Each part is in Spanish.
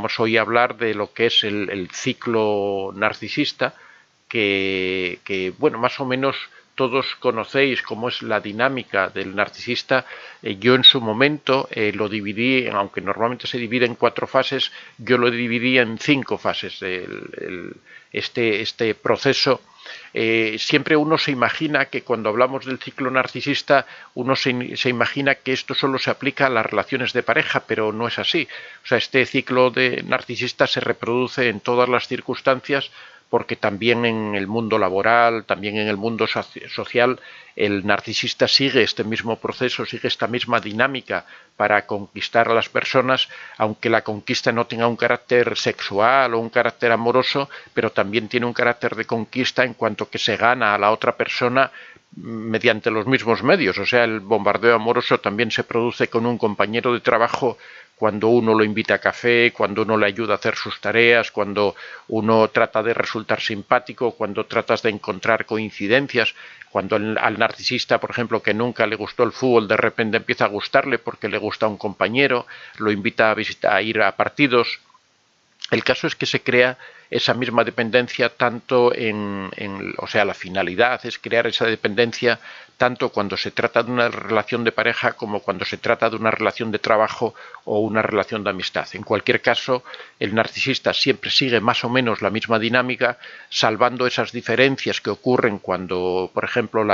vamos hoy a hablar de lo que es el ciclo narcisista, bueno, más o menos todos conocéis cómo es la dinámica del narcisista. Yo en su momento lo dividí, aunque normalmente se divide en 4 fases, yo lo dividí en 5 fases. Este proceso, siempre uno se imagina que cuando hablamos del ciclo narcisista, uno se imagina que esto solo se aplica a las relaciones de pareja, pero no es así. O sea, este ciclo de narcisista se reproduce en todas las circunstancias, porque también en el mundo laboral, también en el mundo social, el narcisista sigue este mismo proceso, sigue esta misma dinámica para conquistar a las personas, aunque la conquista no tenga un carácter sexual o un carácter amoroso, pero también tiene un carácter de conquista en cuanto que se gana a la otra persona mediante los mismos medios. O sea, el bombardeo amoroso también se produce con un compañero de trabajo, cuando uno lo invita a café, cuando uno le ayuda a hacer sus tareas, cuando uno trata de resultar simpático, cuando tratas de encontrar coincidencias, cuando al narcisista, por ejemplo, que nunca le gustó el fútbol, de repente empieza a gustarle porque le gusta a un compañero, lo invita a ir a partidos. El caso es que se crea esa misma dependencia tanto o sea, la finalidad es crear esa dependencia tanto cuando se trata de una relación de pareja como cuando se trata de una relación de trabajo o una relación de amistad. En cualquier caso, el narcisista siempre sigue más o menos la misma dinámica, salvando esas diferencias que ocurren cuando, por ejemplo,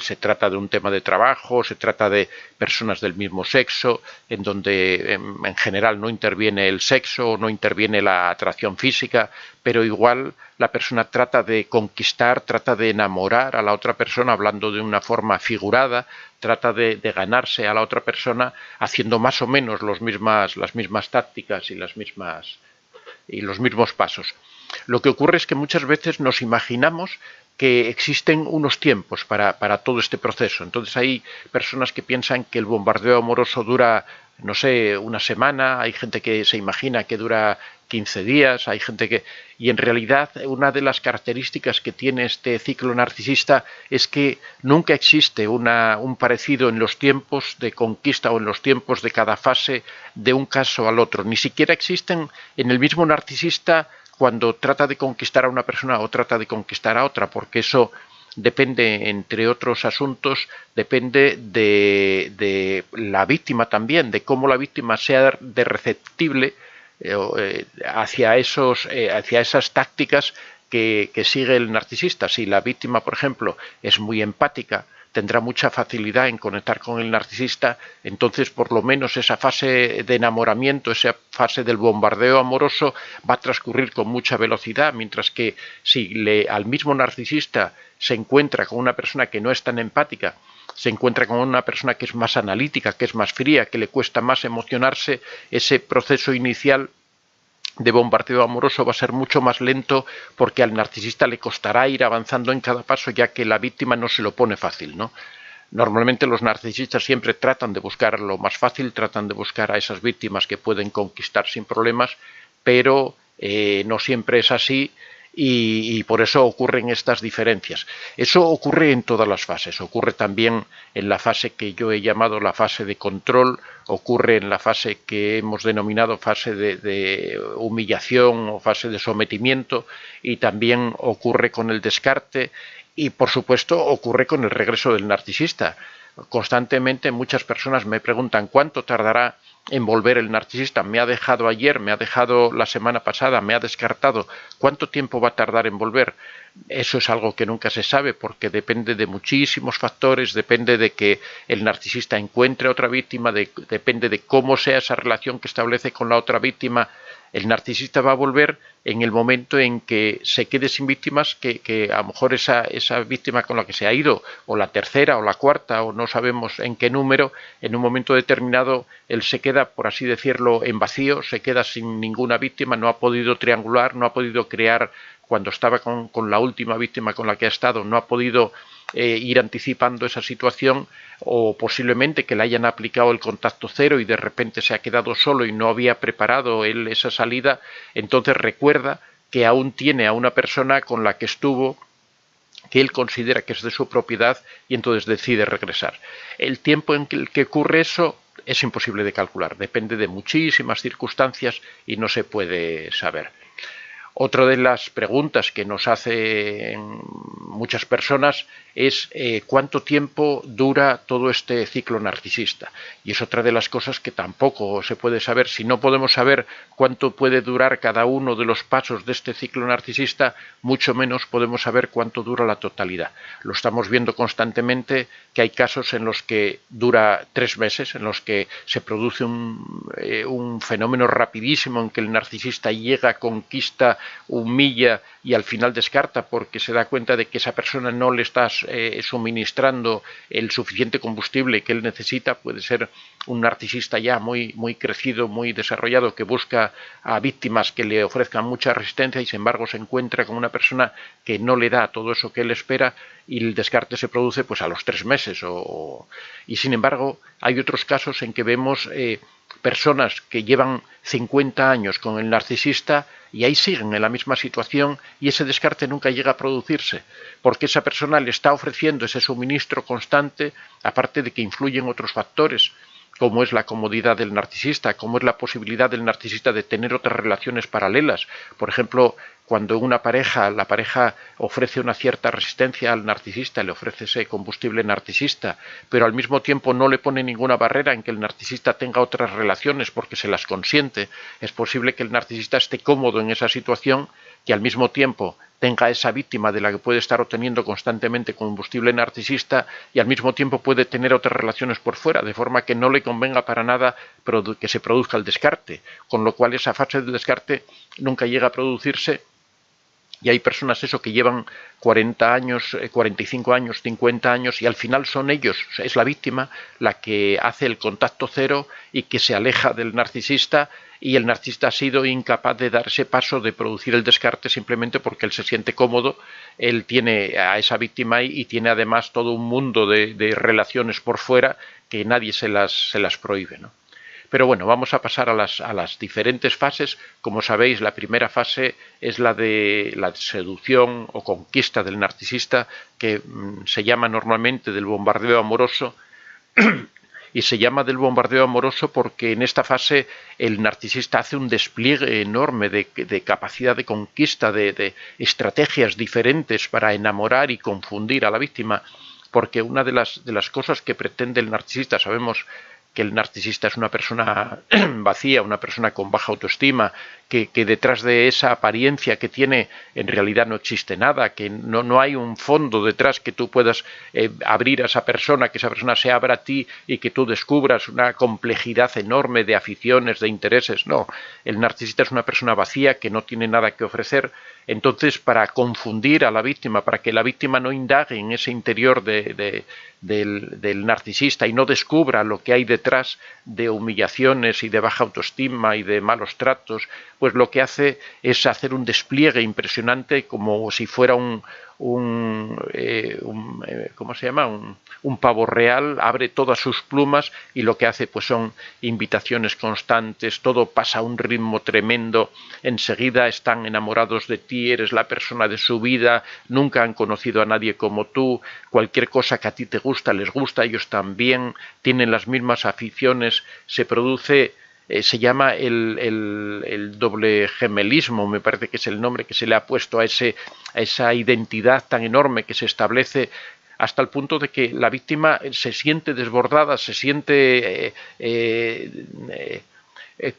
se trata de un tema de trabajo, se trata de personas del mismo sexo, en donde en general no interviene el sexo, no interviene la atracción física, pero igual la persona trata de conquistar, trata de enamorar a la otra persona, hablando de una forma figurada, trata de ganarse a la otra persona haciendo más o menos las mismas tácticas y los mismos pasos. Lo que ocurre es que muchas veces nos imaginamos que existen unos tiempos para todo este proceso. Entonces hay personas que piensan que el bombardeo amoroso dura, no sé, una semana, hay gente que se imagina que dura 15 días, hay gente que... Y en realidad una de las características que tiene este ciclo narcisista es que nunca existe un parecido en los tiempos de conquista o en los tiempos de cada fase de un caso al otro. Ni siquiera existen en el mismo narcisista cuando trata de conquistar a una persona o trata de conquistar a otra, porque eso depende, entre otros asuntos, depende de la víctima también, de cómo la víctima sea de receptible hacia esas tácticas que sigue el narcisista. Si la víctima, por ejemplo, es muy empática, tendrá mucha facilidad en conectar con el narcisista, entonces por lo menos esa fase de enamoramiento, esa fase del bombardeo amoroso va a transcurrir con mucha velocidad, mientras que si al mismo narcisista se encuentra con una persona que no es tan empática, se encuentra con una persona que es más analítica, que es más fría, que le cuesta más emocionarse, ese proceso inicial de bombardeo amoroso va a ser mucho más lento, porque al narcisista le costará ir avanzando en cada paso, ya que la víctima no se lo pone fácil, ¿no? Normalmente los narcisistas siempre tratan de buscar lo más fácil, tratan de buscar a esas víctimas que pueden conquistar sin problemas, pero no siempre es así. Y por eso ocurren estas diferencias. Eso ocurre en todas las fases, ocurre también en la fase que yo he llamado la fase de control, ocurre en la fase que hemos denominado fase de humillación o fase de sometimiento, y también ocurre con el descarte y, por supuesto, ocurre con el regreso del narcisista. Constantemente muchas personas me preguntan ¿cuánto tardará en volver el narcisista? Me ha dejado ayer, me ha dejado la semana pasada, me ha descartado. ¿Cuánto tiempo va a tardar en volver? Eso es algo que nunca se sabe, porque depende de muchísimos factores, depende de que el narcisista encuentre otra víctima, depende de cómo sea esa relación que establece con la otra víctima. El narcisista va a volver en el momento en que se quede sin víctimas, que a lo mejor esa víctima con la que se ha ido, o la tercera o la cuarta, o no sabemos en qué número, en un momento determinado él se queda, por así decirlo, en vacío, se queda sin ninguna víctima, no ha podido triangular, no ha podido crear, cuando estaba con la última víctima con la que ha estado, no ha podido ir anticipando esa situación, o posiblemente que le hayan aplicado el contacto cero y de repente se ha quedado solo y no había preparado él esa salida. Entonces recuerda que aún tiene a una persona con la que estuvo, que él considera que es de su propiedad, y entonces decide regresar. El tiempo en el que ocurre eso es imposible de calcular, depende de muchísimas circunstancias y no se puede saber. Otra de las preguntas que nos hacen muchas personas es cuánto tiempo dura todo este ciclo narcisista. Y es otra de las cosas que tampoco se puede saber. Si no podemos saber cuánto puede durar cada uno de los pasos de este ciclo narcisista, mucho menos podemos saber cuánto dura la totalidad. Lo estamos viendo constantemente, que hay casos en los que dura 3 meses, en los que se produce un fenómeno rapidísimo en que el narcisista llega, conquista, humilla y al final descarta porque se da cuenta de que esa persona no le está suministrando el suficiente combustible que él necesita. Puede ser un narcisista ya muy crecido, muy desarrollado, que busca a víctimas que le ofrezcan mucha resistencia y sin embargo se encuentra con una persona que no le da todo eso que él espera y el descarte se produce pues a los 3 meses. Y sin embargo hay otros casos en que vemos personas que llevan 50 años con el narcisista y ahí siguen en la misma situación y ese descarte nunca llega a producirse, porque esa persona le está ofreciendo ese suministro constante, aparte de que influyen otros factores, como es la comodidad del narcisista, como es la posibilidad del narcisista de tener otras relaciones paralelas. Por ejemplo, cuando la pareja ofrece una cierta resistencia al narcisista, le ofrece ese combustible narcisista, pero al mismo tiempo no le pone ninguna barrera en que el narcisista tenga otras relaciones porque se las consiente, es posible que el narcisista esté cómodo en esa situación, que al mismo tiempo tenga esa víctima de la que puede estar obteniendo constantemente combustible narcisista y al mismo tiempo puede tener otras relaciones por fuera, de forma que no le convenga para nada que se produzca el descarte, con lo cual esa fase del descarte nunca llega a producirse. Y hay personas que llevan 40 años, 45 años, 50 años y al final son ellos, es la víctima la que hace el contacto cero y que se aleja del narcisista y el narcisista ha sido incapaz de dar ese paso de producir el descarte simplemente porque él se siente cómodo, él tiene a esa víctima ahí y tiene además todo un mundo de relaciones por fuera que nadie se las prohíbe, ¿no? Pero bueno, vamos a pasar a las diferentes fases. Como sabéis, la primera fase es la de la seducción o conquista del narcisista, que se llama normalmente del bombardeo amoroso, y se llama del bombardeo amoroso porque en esta fase el narcisista hace un despliegue enorme de capacidad de conquista, de estrategias diferentes para enamorar y confundir a la víctima, porque una de las cosas que pretende el narcisista, sabemos que el narcisista es una persona vacía, una persona con baja autoestima, que detrás de esa apariencia que tiene en realidad no existe nada, que no hay un fondo detrás que tú puedas abrir a esa persona, que esa persona se abra a ti y que tú descubras una complejidad enorme de aficiones, de intereses. No, el narcisista es una persona vacía que no tiene nada que ofrecer. Entonces, para confundir a la víctima, para que la víctima no indague en ese interior del narcisista y no descubra lo que hay detrás de humillaciones y de baja autoestima y de malos tratos, pues lo que hace es hacer un despliegue impresionante como si fuera ¿cómo se llama? Un pavo real, abre todas sus plumas y lo que hace pues son invitaciones constantes, todo pasa a un ritmo tremendo, enseguida están enamorados de ti, eres la persona de su vida, nunca han conocido a nadie como tú, cualquier cosa que a ti te gusta, les gusta, ellos también, tienen las mismas aficiones, se produce... se llama el doble gemelismo, me parece que es el nombre que se le ha puesto a esa identidad tan enorme que se establece hasta el punto de que la víctima se siente desbordada, se siente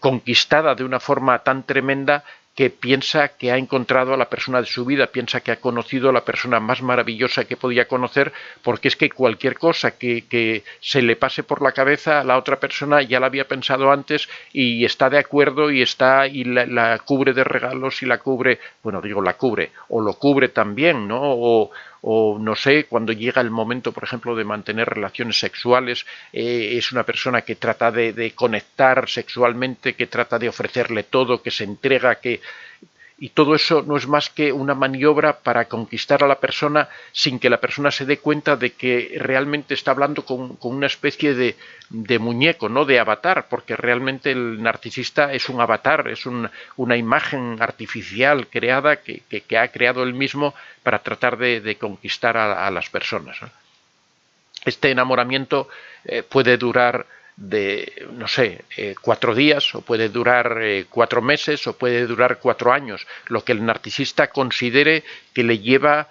conquistada de una forma tan tremenda que piensa que ha encontrado a la persona de su vida, piensa que ha conocido a la persona más maravillosa que podía conocer, porque es que cualquier cosa que se le pase por la cabeza a la otra persona ya la había pensado antes y está de acuerdo y la cubre de regalos y la cubre, bueno, digo la cubre, o lo cubre también, ¿no? O no sé, cuando llega el momento, por ejemplo, de mantener relaciones sexuales, es una persona que trata de conectar sexualmente, que trata de ofrecerle todo, que se entrega, y todo eso no es más que una maniobra para conquistar a la persona sin que la persona se dé cuenta de que realmente está hablando con una especie de muñeco, no de avatar, porque realmente el narcisista es un avatar, es una imagen artificial creada que ha creado él mismo para tratar de conquistar a las personas, ¿no? Este enamoramiento puede durar no sé, 4 días, o puede durar 4 meses, o puede durar 4 años, lo que el narcisista considere que le lleva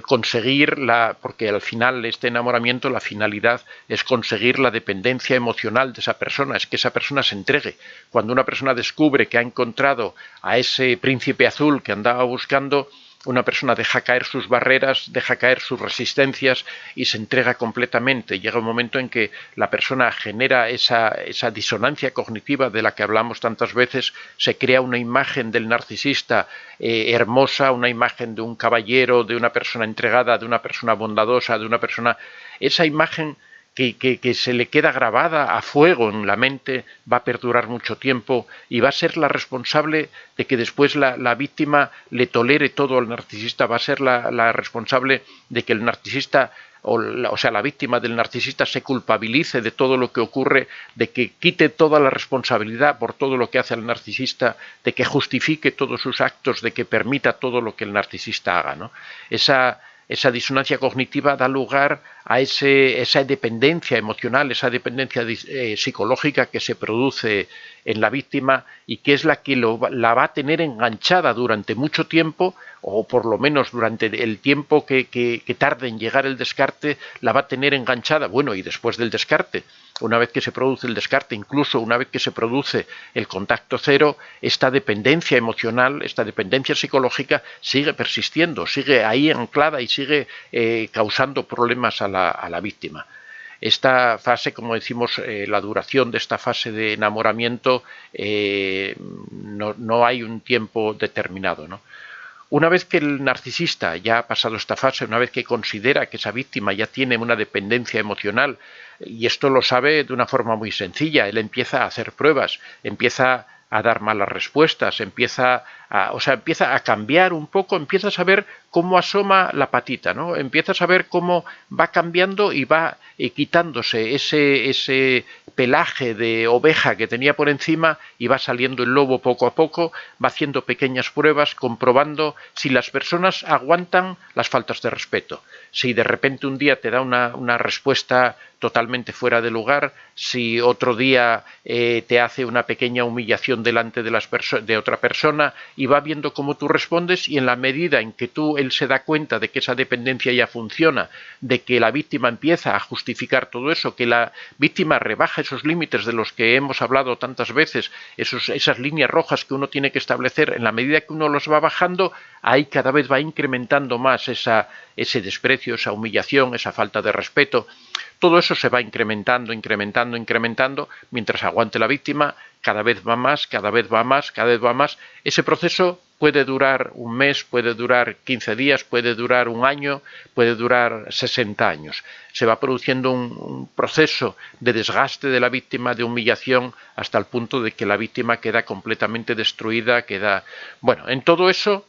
conseguir porque al final este enamoramiento, la finalidad es conseguir la dependencia emocional de esa persona, es que esa persona se entregue. Cuando una persona descubre que ha encontrado a ese príncipe azul que andaba buscando, una persona deja caer sus barreras, deja caer sus resistencias y se entrega completamente. Llega un momento en que la persona genera esa disonancia cognitiva de la que hablamos tantas veces, se crea una imagen del narcisista hermosa, una imagen de un caballero, de una persona entregada, de una persona bondadosa, de una persona... Esa imagen que se le queda grabada a fuego en la mente, va a perdurar mucho tiempo y va a ser la responsable de que después la víctima le tolere todo al narcisista, va a ser la responsable de que el narcisista, o sea, la víctima del narcisista se culpabilice de todo lo que ocurre, de que quite toda la responsabilidad por todo lo que hace el narcisista, de que justifique todos sus actos, de que permita todo lo que el narcisista haga, ¿no? Esa disonancia cognitiva da lugar a esa dependencia emocional, esa dependencia psicológica que se produce en la víctima y que es la que la va a tener enganchada durante mucho tiempo, o por lo menos durante el tiempo que tarde en llegar el descarte, la va a tener enganchada. Bueno, y después del descarte, una vez que se produce el descarte, incluso una vez que se produce el contacto cero, esta dependencia emocional, esta dependencia psicológica sigue persistiendo, sigue ahí anclada y sigue causando problemas a la víctima. Esta fase, como decimos, la duración de esta fase de enamoramiento, no hay un tiempo determinado, ¿no? Una vez que el narcisista ya ha pasado esta fase, una vez que considera que esa víctima ya tiene una dependencia emocional, y esto lo sabe de una forma muy sencilla, él empieza a hacer pruebas, empieza a dar malas respuestas, empieza a cambiar un poco, empieza a saber cómo asoma la patita, ¿no? Empieza a saber cómo va cambiando y va quitándose ese pelaje de oveja que tenía por encima y va saliendo el lobo poco a poco, va haciendo pequeñas pruebas, comprobando si las personas aguantan las faltas de respeto. Si de repente un día te da una respuesta totalmente fuera de lugar, si otro día te hace una pequeña humillación delante de otra persona, y va viendo cómo tú respondes, y en la medida en que él se da cuenta de que esa dependencia ya funciona, de que la víctima empieza a justificar todo eso, que la víctima rebaja esos límites de los que hemos hablado tantas veces, esas líneas rojas que uno tiene que establecer, en la medida que uno los va bajando, ahí cada vez va incrementando más ese desprecio, esa humillación, esa falta de respeto. Todo eso se va incrementando, mientras aguante la víctima, cada vez va más, cada vez va más, cada vez va más. Ese proceso puede durar un mes, puede durar 15 días, puede durar un año, puede durar 60 años. Se va produciendo un proceso de desgaste de la víctima, de humillación, hasta el punto de que la víctima queda completamente destruida, Bueno, en todo eso,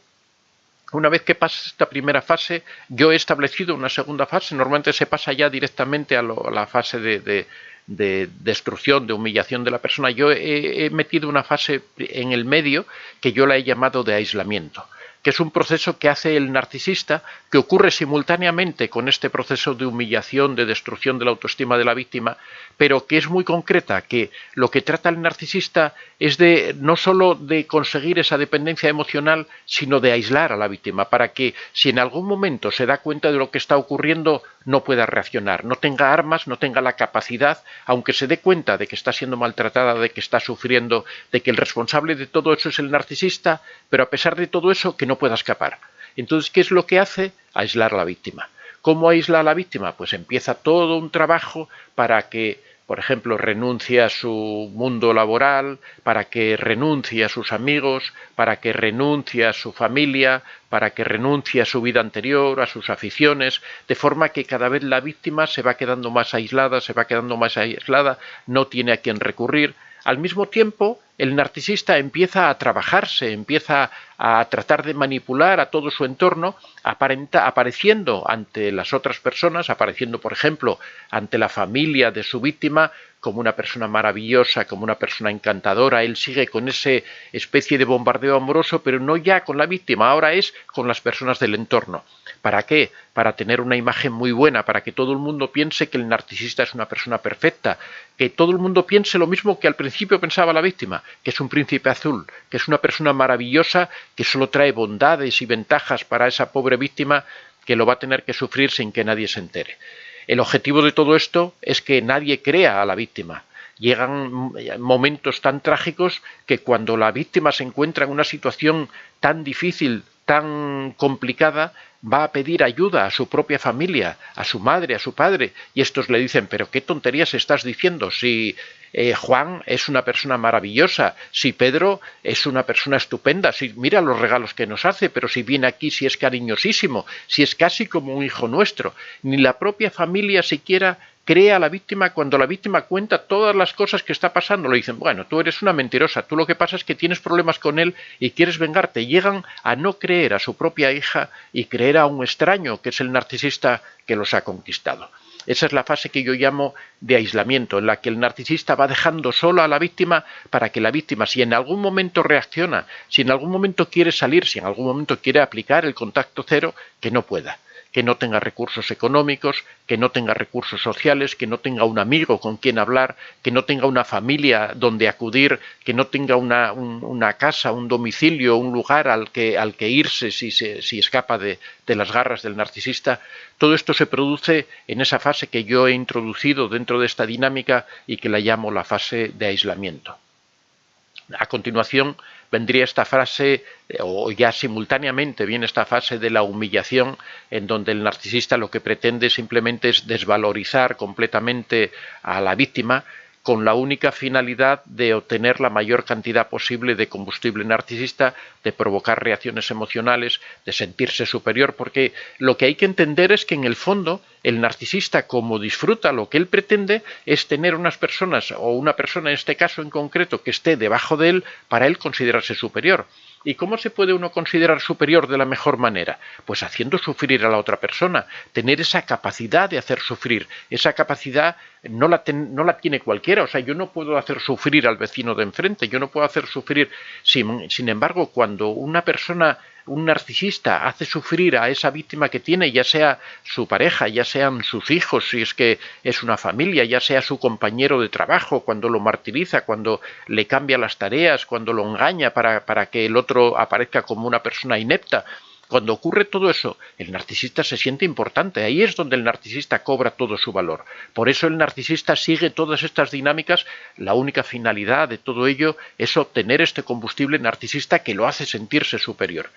una vez que pasa esta primera fase, yo he establecido una segunda fase. Normalmente se pasa ya directamente a la fase de destrucción, de humillación de la persona. Yo he metido una fase en el medio que yo la he llamado de aislamiento, que es un proceso que hace el narcisista, que ocurre simultáneamente con este proceso de humillación, de destrucción de la autoestima de la víctima, pero que es muy concreta, que lo que trata el narcisista es no solo de conseguir esa dependencia emocional, sino de aislar a la víctima, para que si en algún momento se da cuenta de lo que está ocurriendo, no pueda reaccionar, no tenga armas, no tenga la capacidad, aunque se dé cuenta de que está siendo maltratada, de que está sufriendo, de que el responsable de todo eso es el narcisista, pero a pesar de todo eso, que no pueda escapar. Entonces, ¿qué es lo que hace? Aislar a la víctima. ¿Cómo aísla a la víctima? Pues empieza todo un trabajo para que, por ejemplo, renuncie a su mundo laboral, para que renuncie a sus amigos, para que renuncie a su familia, para que renuncie a su vida anterior, a sus aficiones, de forma que cada vez la víctima se va quedando más aislada, no tiene a quién recurrir. Al mismo tiempo, el narcisista empieza a trabajarse, empieza a tratar de manipular a todo su entorno, apareciendo ante las otras personas, apareciendo, por ejemplo, ante la familia de su víctima, como una persona maravillosa, como una persona encantadora. Él sigue con ese especie de bombardeo amoroso, pero no ya con la víctima, ahora es con las personas del entorno. ¿Para qué? Para tener una imagen muy buena, para que todo el mundo piense que el narcisista es una persona perfecta, que todo el mundo piense lo mismo que al principio pensaba la víctima, que es un príncipe azul, que es una persona maravillosa, que solo trae bondades y ventajas para esa pobre víctima que lo va a tener que sufrir sin que nadie se entere. El objetivo de todo esto es que nadie crea a la víctima. Llegan momentos tan trágicos que cuando la víctima se encuentra en una situación tan difícil, tan complicada, va a pedir ayuda a su propia familia, a su madre, a su padre, y estos le dicen: pero qué tonterías estás diciendo, si Juan es una persona maravillosa, si Pedro es una persona estupenda, si mira los regalos que nos hace, pero si viene aquí, si es cariñosísimo, si es casi como un hijo nuestro. Ni la propia familia siquiera cree a la víctima cuando la víctima cuenta todas las cosas que está pasando. Le dicen: bueno, tú eres una mentirosa, tú lo que pasa es que tienes problemas con él y quieres vengarte. Llegan a no creer a su propia hija y creer a un extraño, que es el narcisista que los ha conquistado. Esa es la fase que yo llamo de aislamiento, en la que el narcisista va dejando sola a la víctima para que la víctima, si en algún momento reacciona, si en algún momento quiere salir, si en algún momento quiere aplicar el contacto cero, que no pueda, que no tenga recursos económicos, que no tenga recursos sociales, que no tenga un amigo con quien hablar, que no tenga una familia donde acudir, que no tenga una casa, un domicilio, un lugar al que irse si escapa de las garras del narcisista. Todo esto se produce en esa fase que yo he introducido dentro de esta dinámica y que la llamo la fase de aislamiento. A continuación vendría esta fase, o ya simultáneamente viene esta fase de la humillación, en donde el narcisista lo que pretende simplemente es desvalorizar completamente a la víctima, con la única finalidad de obtener la mayor cantidad posible de combustible narcisista, de provocar reacciones emocionales, de sentirse superior, porque lo que hay que entender es que en el fondo el narcisista, como disfruta, lo que él pretende es tener unas personas, o una persona en este caso en concreto, que esté debajo de él para él considerarse superior. ¿Y cómo se puede uno considerar superior de la mejor manera? Pues haciendo sufrir a la otra persona, tener esa capacidad de hacer sufrir. Esa capacidad no la tiene cualquiera. O sea, yo no puedo hacer sufrir al vecino de enfrente, yo no puedo hacer sufrir. Sin embargo, cuando una persona, un narcisista, hace sufrir a esa víctima que tiene, ya sea su pareja, ya sean sus hijos, si es que es una familia, ya sea su compañero de trabajo, cuando lo martiriza, cuando le cambia las tareas, cuando lo engaña para que el otro aparezca como una persona inepta. Cuando ocurre todo eso, el narcisista se siente importante. Ahí es donde el narcisista cobra todo su valor. Por eso el narcisista sigue todas estas dinámicas. La única finalidad de todo ello es obtener este combustible narcisista que lo hace sentirse superior.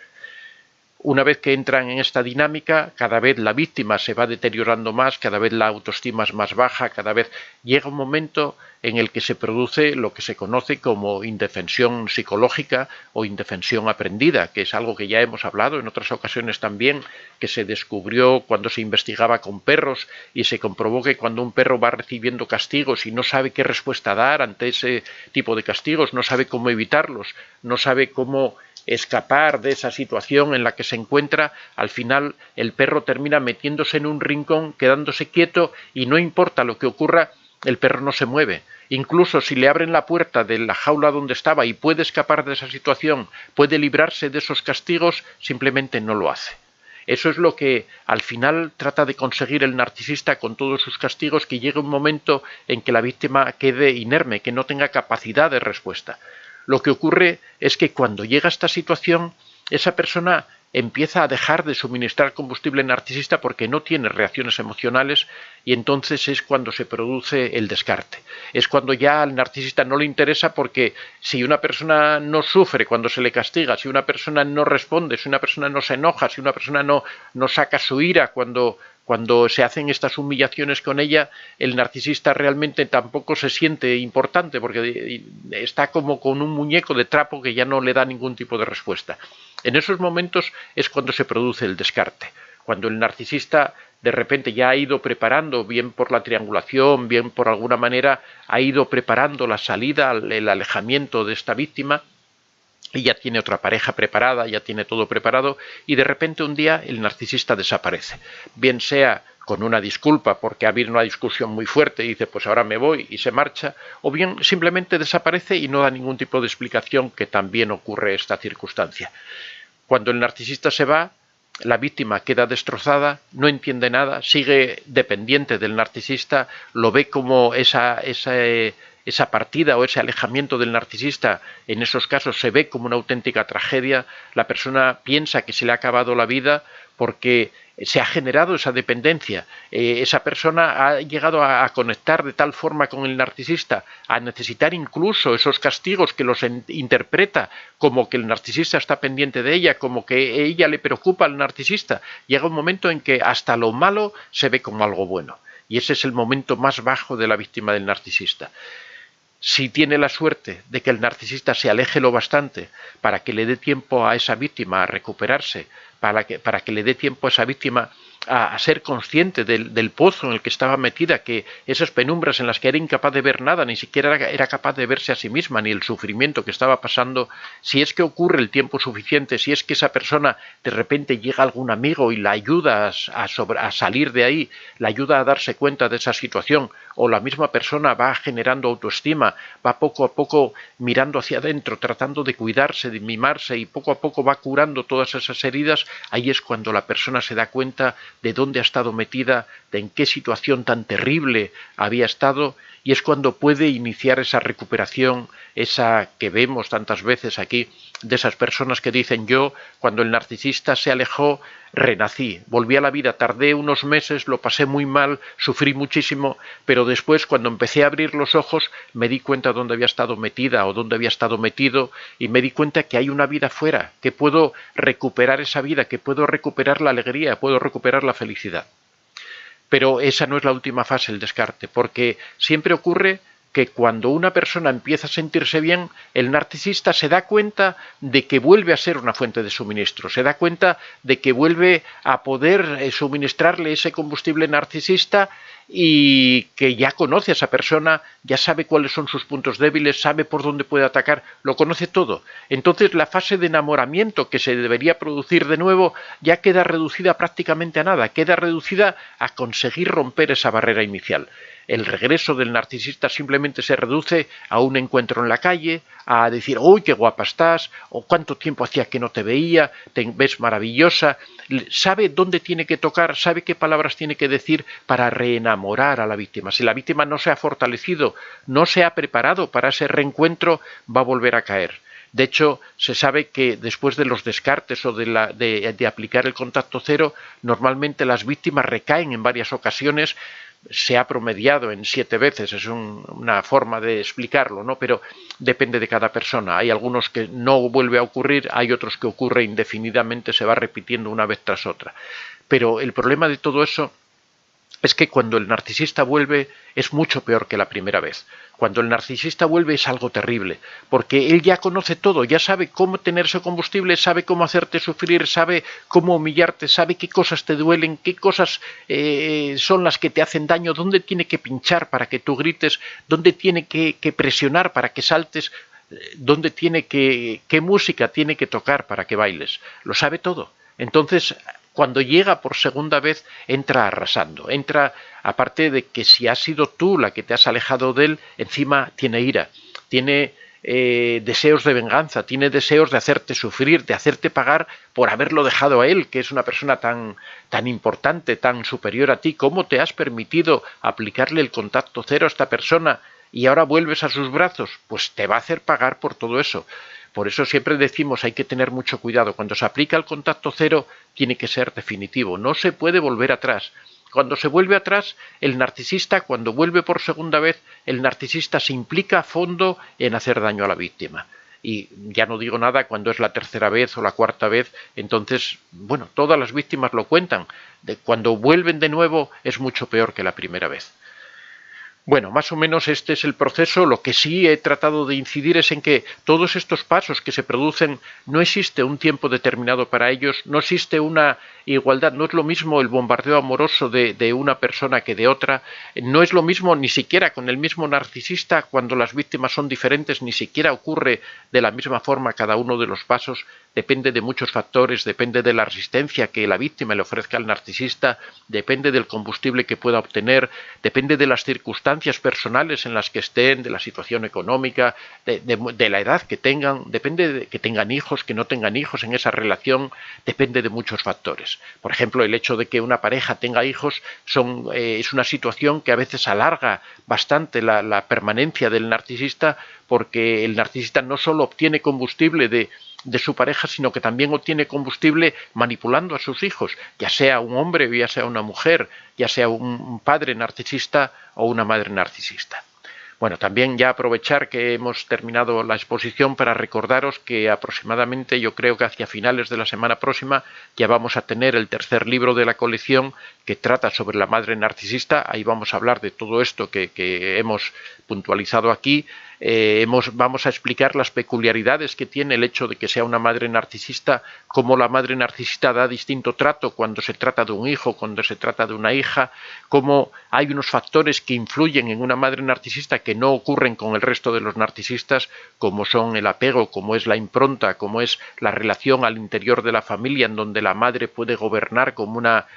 Una vez que entran en esta dinámica, cada vez la víctima se va deteriorando más, cada vez la autoestima es más baja, cada vez llega un momento en el que se produce lo que se conoce como indefensión psicológica o indefensión aprendida, que es algo que ya hemos hablado en otras ocasiones también, que se descubrió cuando se investigaba con perros y se comprobó que cuando un perro va recibiendo castigos y no sabe qué respuesta dar ante ese tipo de castigos, no sabe cómo evitarlos, no sabe cómo escapar de esa situación en la que se encuentra, al final el perro termina metiéndose en un rincón, quedándose quieto, y no importa lo que ocurra, el perro no se mueve. Incluso si le abren la puerta de la jaula donde estaba y puede escapar de esa situación, puede librarse de esos castigos, simplemente no lo hace. Eso es lo que al final trata de conseguir el narcisista con todos sus castigos, que llegue un momento en que la víctima quede inerme, que no tenga capacidad de respuesta. Lo que ocurre es que cuando llega a esta situación, esa persona empieza a dejar de suministrar combustible narcisista porque no tiene reacciones emocionales, y entonces es cuando se produce el descarte. Es cuando ya al narcisista no le interesa, porque si una persona no sufre cuando se le castiga, si una persona no responde, si una persona no se enoja, si una persona no saca su ira cuando se hacen estas humillaciones con ella, el narcisista realmente tampoco se siente importante, porque está como con un muñeco de trapo que ya no le da ningún tipo de respuesta. En esos momentos es cuando se produce el descarte, cuando el narcisista de repente ya ha ido preparando, bien por la triangulación, bien por alguna manera, ha ido preparando la salida, el alejamiento de esta víctima. y ya tiene otra pareja preparada, ya tiene todo preparado, y de repente un día el narcisista desaparece. Bien sea con una disculpa porque ha habido una discusión muy fuerte y dice pues ahora me voy y se marcha, o bien simplemente desaparece y no da ningún tipo de explicación, que también ocurre esta circunstancia. Cuando el narcisista se va, la víctima queda destrozada, no entiende nada, sigue dependiente del narcisista, lo ve como esa partida o ese alejamiento del narcisista, en esos casos se ve como una auténtica tragedia. La persona piensa que se le ha acabado la vida porque se ha generado esa dependencia. Esa persona ha llegado a conectar de tal forma con el narcisista, a necesitar incluso esos castigos que los interpreta como que el narcisista está pendiente de ella, como que ella le preocupa al narcisista. Llega un momento en que hasta lo malo se ve como algo bueno. Y ese es el momento más bajo de la víctima del narcisista. Si tiene la suerte de que el narcisista se aleje lo bastante para que le dé tiempo a esa víctima a recuperarse, para que le dé tiempo a esa víctima a ser consciente del pozo en el que estaba metida, que esas penumbras en las que era incapaz de ver nada, ni siquiera era capaz de verse a sí misma, ni el sufrimiento que estaba pasando, si es que ocurre el tiempo suficiente, si es que esa persona de repente llega algún amigo y la ayuda a salir de ahí, la ayuda a darse cuenta de esa situación, o la misma persona va generando autoestima, va poco a poco mirando hacia adentro, tratando de cuidarse, de mimarse, y poco a poco va curando todas esas heridas, ahí es cuando la persona se da cuenta de dónde ha estado metida, de en qué situación tan terrible había estado, y es cuando puede iniciar esa recuperación, esa que vemos tantas veces aquí, de esas personas que dicen: yo, cuando el narcisista se alejó, renací, volví a la vida, tardé unos meses, lo pasé muy mal, sufrí muchísimo, pero después, cuando empecé a abrir los ojos, me di cuenta dónde había estado metida o dónde había estado metido, y me di cuenta que hay una vida fuera, que puedo recuperar esa vida, que puedo recuperar la alegría, puedo recuperar la felicidad. Pero esa no es la última fase, el descarte, porque siempre ocurre que cuando una persona empieza a sentirse bien, el narcisista se da cuenta de que vuelve a ser una fuente de suministro, se da cuenta de que vuelve a poder suministrarle ese combustible narcisista, y que ya conoce a esa persona, ya sabe cuáles son sus puntos débiles, sabe por dónde puede atacar, lo conoce todo. Entonces la fase de enamoramiento que se debería producir de nuevo ya queda reducida prácticamente a nada, queda reducida a conseguir romper esa barrera inicial. El regreso del narcisista simplemente se reduce a un encuentro en la calle, a decir: uy, qué guapa estás, o cuánto tiempo hacía que no te veía, te ves maravillosa. Sabe dónde tiene que tocar, sabe qué palabras tiene que decir para reenamorar a la víctima. Si la víctima no se ha fortalecido, no se ha preparado para ese reencuentro, va a volver a caer. De hecho, se sabe que después de los descartes o de aplicar el contacto cero, normalmente las víctimas recaen en varias ocasiones. Se ha promediado en 7 veces, es una forma de explicarlo, ¿no? Pero depende de cada persona. Hay algunos que no vuelve a ocurrir, hay otros que ocurre indefinidamente, se va repitiendo una vez tras otra. Pero el problema de todo eso es que cuando el narcisista vuelve es mucho peor que la primera vez. Cuando el narcisista vuelve es algo terrible, porque él ya conoce todo, ya sabe cómo tener ese combustible, sabe cómo hacerte sufrir, sabe cómo humillarte, sabe qué cosas te duelen, qué cosas son las que te hacen daño, dónde tiene que pinchar para que tú grites, dónde tiene que presionar para que saltes, dónde tiene qué música tiene que tocar para que bailes. Lo sabe todo. Entonces, cuando llega por segunda vez, entra arrasando, entra, aparte de que si has sido tú la que te has alejado de él, encima tiene ira, tiene deseos de venganza, tiene deseos de hacerte sufrir, de hacerte pagar por haberlo dejado a él, que es una persona tan importante, tan superior a ti. ¿Cómo te has permitido aplicarle el contacto cero a esta persona y ahora vuelves a sus brazos? Pues te va a hacer pagar por todo eso. Por eso siempre decimos: hay que tener mucho cuidado. Cuando se aplica el contacto cero, tiene que ser definitivo. No se puede volver atrás. Cuando se vuelve atrás, el narcisista, cuando vuelve por segunda vez, el narcisista se implica a fondo en hacer daño a la víctima. Y ya no digo nada cuando es la tercera vez o la cuarta vez. Entonces, bueno, todas las víctimas lo cuentan. Cuando vuelven de nuevo es mucho peor que la primera vez. Bueno, más o menos este es el proceso. Lo que sí he tratado de incidir es en que todos estos pasos que se producen, no existe un tiempo determinado para ellos, no existe una igualdad, no es lo mismo el bombardeo amoroso de una persona que de otra, no es lo mismo ni siquiera con el mismo narcisista cuando las víctimas son diferentes, ni siquiera ocurre de la misma forma cada uno de los pasos, depende de muchos factores, depende de la resistencia que la víctima le ofrezca al narcisista, depende del combustible que pueda obtener, depende de las circunstancias personales en las que estén, de la situación económica, de la edad que tengan, depende de que tengan hijos, que no tengan hijos en esa relación, depende de muchos factores. Por ejemplo, el hecho de que una pareja tenga hijos es una situación que a veces alarga bastante la permanencia del narcisista, porque el narcisista no solo obtiene combustible de su pareja, sino que también obtiene combustible manipulando a sus hijos, ya sea un hombre o ya sea una mujer, ya sea un padre narcisista o una madre narcisista. Bueno, también ya aprovechar que hemos terminado la exposición para recordaros que aproximadamente, yo creo que hacia finales de la semana próxima, ya vamos a tener el tercer libro de la colección que trata sobre la madre narcisista. Ahí vamos a hablar de todo esto que hemos puntualizado aquí. Vamos a explicar las peculiaridades que tiene el hecho de que sea una madre narcisista, cómo la madre narcisista da distinto trato cuando se trata de un hijo, cuando se trata de una hija, cómo hay unos factores que influyen en una madre narcisista que no ocurren con el resto de los narcisistas, como son el apego, como es la impronta, como es la relación al interior de la familia, en donde la madre puede gobernar como una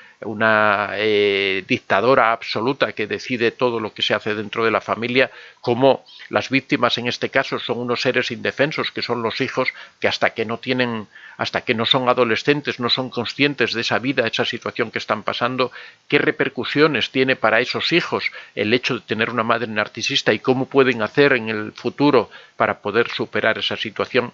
dictadora absoluta que decide todo lo que se hace dentro de la familia, como las víctimas en este caso son unos seres indefensos que son los hijos, que hasta que no son adolescentes, no son conscientes de esa vida, esa situación que están pasando, qué repercusiones tiene para esos hijos el hecho de tener una madre narcisista y cómo pueden hacer en el futuro para poder superar esa situación.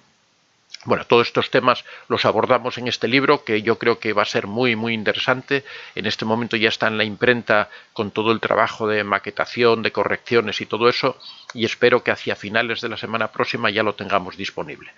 Bueno, todos estos temas los abordamos en este libro, que yo creo que va a ser muy, muy interesante. En este momento ya está en la imprenta con todo el trabajo de maquetación, de correcciones y todo eso, y espero que hacia finales de la semana próxima ya lo tengamos disponible.